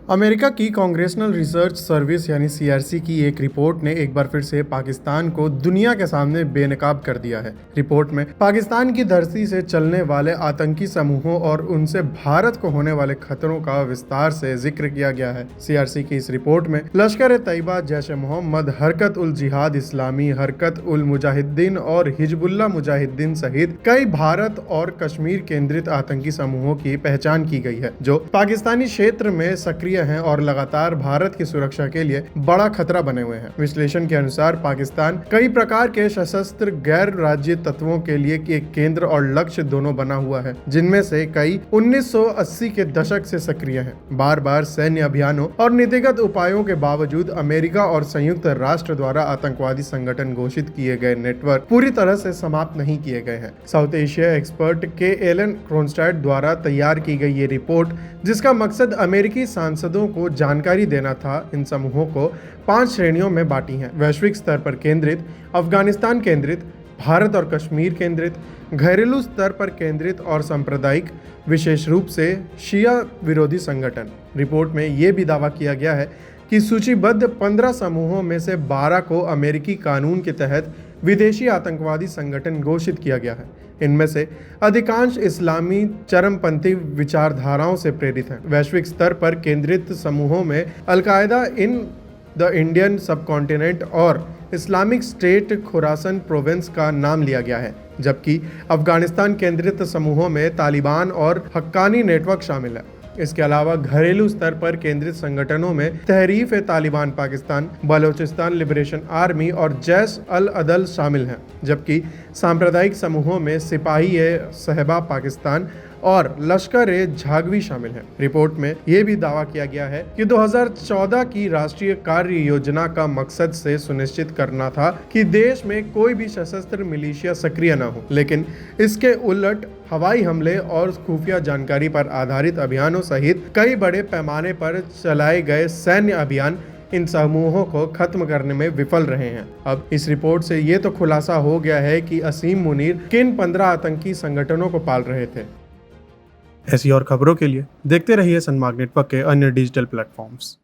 America की congressional research service यानी CRC की एक रिपोर्ट ने एक बार फिर से पाकिस्तान को दुनिया के सामने बेनकाब कर दिया है। रिपोर्ट में पाकिस्तान की धरती से चलने वाले आतंकी समूहों और उनसे भारत को होने वाले खतरों का विस्तार से जिक्र किया गया है। सीआरसी की इस रिपोर्ट में लश्कर-ए-तैयबा, जैश-ए-मोहम्मद, हरकत-उल-जिहाद इस्लामी, हरकत-उल-मुजाहिदीन और हिजबुल्लाह मुजाहिदीन सहित कई भारत और कश्मीर केंद्रित आतंकी समूहों की पहचान की गई है, जो पाकिस्तानी क्षेत्र में सक्रिय हैं और लगातार भारत की सुरक्षा के लिए बड़ा खतरा बने हुए हैं। विश्लेषण के अनुसार पाकिस्तान कई प्रकार के सशस्त्र गैर राज्य तत्वों के लिए एक केंद्र और लक्ष्य दोनों बना हुआ है, जिनमें से कई 1980 के दशक से सक्रिय हैं। बार बार सैन्य अभियानों और नीतिगत उपायों के बावजूद अमेरिका और संयुक्त राष्ट्र द्वारा आतंकवादी संगठन घोषित किए गए नेटवर्क पूरी तरह से समाप्त नहीं किए गए हैं। साउथ एशिया एक्सपर्ट के एलन क्रोनस्टैट द्वारा तैयार की गई ये रिपोर्ट, जिसका मकसद अमेरिकी सांसदों को जानकारी देना था, इन समूहों को 5 श्रेणियों में बांटी हैं। वैश्विक स्तर पर केंद्रित, अफगानिस्तान केंद्रित, भारत और कश्मीर केंद्रित, घरेलू स्तर पर केंद्रित और सांप्रदायिक, विशेष रूप से शिया विरोधी संगठन। रिपोर्ट में यह भी दावा किया गया है कि सूचीबद्ध 15 समूहों में से 12 को अमेरिकी कानून के तहत विदेशी आतंकवादी संगठन घोषित किया गया है। इनमें से अधिकांश इस्लामी चरमपंथी विचारधाराओं से प्रेरित हैं। वैश्विक स्तर पर केंद्रित समूहों में al Qaeda in the Indian subcontinent और इस्लामिक स्टेट खुरासन प्रोविंस का नाम लिया गया है, जबकि अफगानिस्तान केंद्रित समूहों में तालिबान और हक्कानी नेटवर्क शामिल है। इसके अलावा घरेलू स्तर पर केंद्रित संगठनों में तहरीफ-ए-तालिबान पाकिस्तान, बलोचिस्तान लिबरेशन आर्मी और जैश-अल-अदल शामिल हैं, जबकि सांप्रदायिक समूहों में सिपाही-ए-सहबा पाकिस्तान और लश्कर-ए-झागवी शामिल हैं। रिपोर्ट में यह भी दावा किया गया है कि 2014 की राष्ट्रीय कार्य योजना का मकसद से सुनिश्चित करना था कि देश में कोई भी सशस्त्र मिलिशिया सक्रिय न हो, लेकिन इसके उलट हवाई हमले और खुफिया जानकारी पर आधारित अभियानों सहित कई बड़े पैमाने पर चलाए गए सैन्य अभियान इन समूहों को खत्म करने में विफल रहे हैं। अब इस रिपोर्ट से ये तो खुलासा हो गया है कि असीम मुनीर किन 15 आतंकी संगठनों को पाल रहे थे। ऐसी और खबरों के लिए देखते रहिए सनमार्ग नेटवर्क के अन्य डिजिटल प्लेटफॉर्म्स।